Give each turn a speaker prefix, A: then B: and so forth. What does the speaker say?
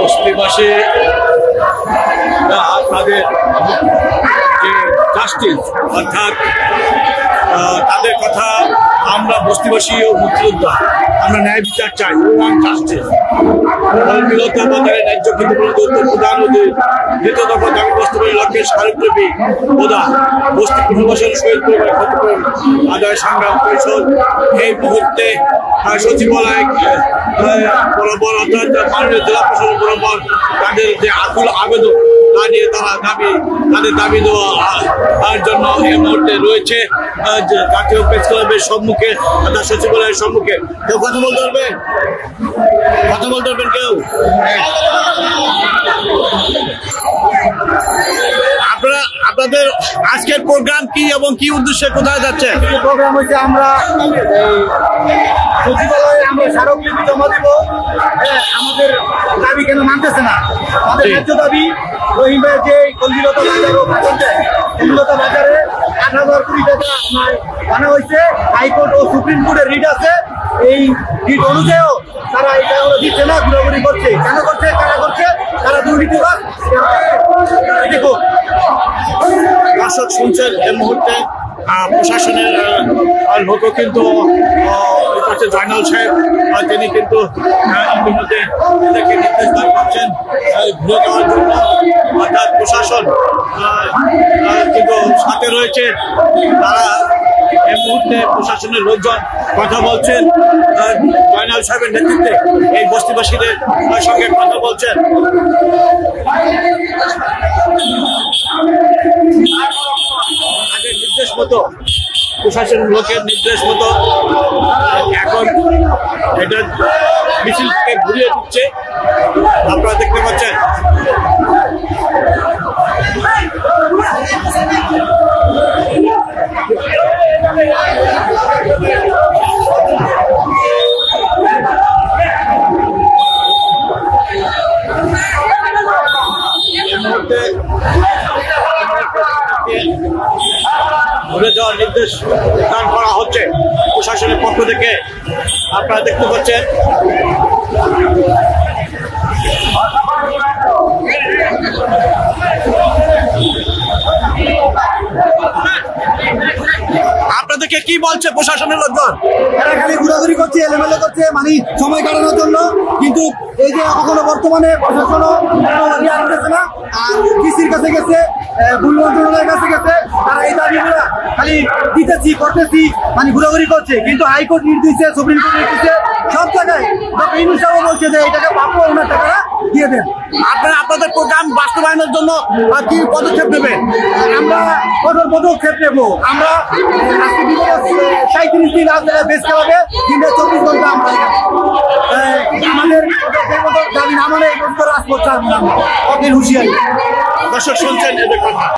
A: বস্তিবাসী তাদের যে জাস্টিস অর্থাৎ তাদের কথা আমরা বস্তিবাসী ও মুক্তিযোদ্ধা আমরা ন্যায় বিচার চাই এবং জাস্টিস বিলতা বাজারে ন্যায্য ক্ষতিপূরণ প্রদান ও দ্বিতীয় দফা দাবি বাস্তবায়নের লক্ষ্যে স্মারকলিপি প্রদান বস্তি পুনর্বাসন শহীদ পরিবার ক্ষতিপূরণ আদায় সংগ্রাম পরিষদ এই মুহূর্তে সচিবালয় বরাবর অর্থাৎ মাননীয় জেলা প্রশাসন বরাবর তাদের যে আকুল আবেদন তা নিয়ে তারা তাদের দাবি দেওয়ার জন্য এই মুহূর্তে রয়েছে জাতীয় প্রেস ক্লাবের সম্মুখে অর্থাৎ সচিবালয়ের সম্মুখে। কেউ কথা বলতে পারবেন কেউ? আপনাদের আজকের প্রোগ্রাম কি এবং কি উদ্দেশ্যে কোথায় যাচ্ছে?
B: প্রোগ্রাম হচ্ছে আমরা সচিবালয়ে আমরা স্মারকলিপি জমা দিব। আমাদের দাবি কেন মানতেছে না, আমাদের ন্যায্য দাবি রহিম ভাইয়ের যে কলকাতা বাজার ও কলকাতা বাজারে ৮,০০০ কোটি টাকা আনা হয়েছে, হাইকোর্ট ও সুপ্রিম কোর্টের রিট আছে। এই রিট অনুযায়ীও তারা এই টাকাগুলো দিচ্ছে না, ঘুরাঘুরি করছে। কেন করছে, কারা করছে? তারা দুর্নীতিবাদ। দেখুন
A: দর্শক শুনছেন এই মুহূর্তে প্রশাসনের লোক কিন্তু জয়নাল সাহেব তিনি কিন্তু ইতিমধ্যে এদেরকে নির্দেশ দান করছেন ঘুরে যাওয়ার জন্য, অর্থাৎ প্রশাসন কিন্তু সাথে রয়েছে। তারা এই মুহূর্তে প্রশাসনের লোকজন কথা বলছেন জয়নাল সাহেবের নেতৃত্বে এই বস্তিবাসীদের সঙ্গে কথা বলছেন। আগের নির্দেশ মতো প্রশাসনের লোকের নির্দেশ মতো এখন এটা মিছিলকে ঘুরিয়ে দিচ্ছে, আপনারা দেখতে পাচ্ছেন। ঘুরে যাওয়ার নির্দেশ দান করা হচ্ছে প্রশাসনের পক্ষ থেকে, আপনারা দেখতে পাচ্ছেন। আপনাদেরকে কি বলছে প্রশাসনের লোকজন?
B: এরা খালি ঘোরাঘুরি করছে, এলোমেলো করছে, মানে সময় কাটানোর জন্য। কিন্তু এই যে এখনো বর্তমানে প্রশাসনও আসতেছে না, আর ডিসির কাছে গেছে, ভুল মন্ত্রণালয়ের কাছে গেছে, তারা এই দাবিগুলো খালি দিতেছি করতেছি মানে ঘোরাঘুরি করছে। কিন্তু হাইকোর্ট নির্দেশ দিচ্ছে, সুপ্রিম কোর্ট নির্দেশ দিচ্ছে, সব জায়গায় ডক্টর ইউনূস সাহেব বলছে যে এই টাকা পাবো, ওনার টাকা দিয়ে দেন।
A: আপনারা আপনাদের প্রোগ্রাম বাস্তবায়নের জন্য কি পদক্ষেপ নেবেন?
B: আমরা কঠোর পদক্ষেপ নেবো। আমরা আজকে 37 দিন বেশ হবে, 24 ঘন্টা আমরা আমাদের দাবি না মানে রাজপথ হুঁশিয়ারি।
A: দর্শক শুনছেন এদের কথা।